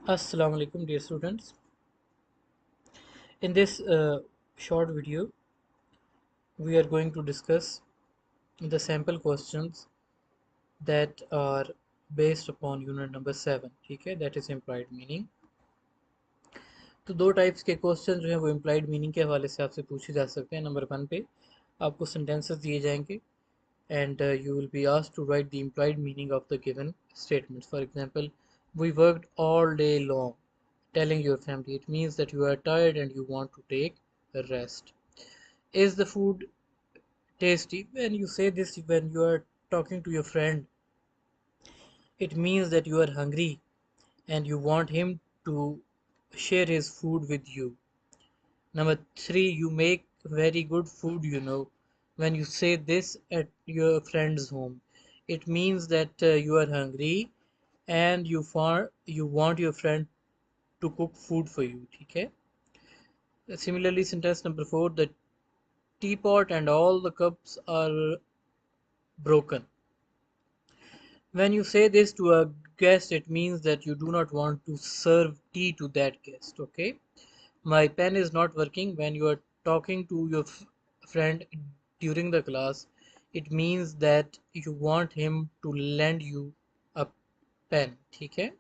Assalamu alaikum dear students. In this short video we are going to discuss the sample questions that are based upon unit number 7. ठीक है, that is implied meaning. तो दो types के question जो है वो implied meaning के हवाले से आपसे पूछे जा सकते हैं. नंबर 1 पे आपको sentences दिए जाएंगे and you will be asked to write the implied meaning of the given statements. For example, we worked all day long. Telling your family, it means that you are tired and you want to take a rest. Is the food tasty? When you say this when you are talking to your friend, it means that you are hungry and you want him to share his food with you. Number 3, you make very good food, you know. When you say this at your friend's home, it means that you are hungry and you want your friend to cook food for you. Okay. Similarly, sentence number 4, the teapot and all the cups are broken. When you say this to a guest, it means that you do not want to serve tea to that guest. Okay. My pen is not working. When you are talking to your friend during the class, it means that you want him to lend you a pen. ठीक है.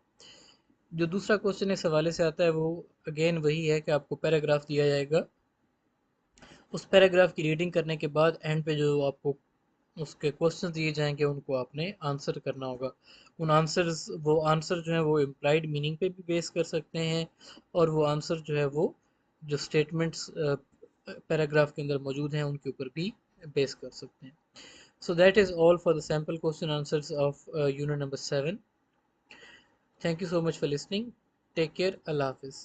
जो दूसरा question इस हवाले से आता है वो अगेन वही है कि आपको पैराग्राफ दिया जाएगा. उस पैराग्राफ की रीडिंग करने के बाद एंड पे जो आपको उसके क्वेश्चन दिए जाएंगे उनको आपने आंसर करना होगा. वो आंसर जो है वो इम्प्लाइड मीनिंग पे भी बेस कर सकते हैं और वो आंसर जो है वो जो स्टेटमेंट्स पैराग्राफ के अंदर मौजूद हैं उनके ऊपर भी बेस कर सकते हैं. So that is all for the sample question answers of unit number 7. Thank you so much for listening. Take care. अल्लाह हाफिज़.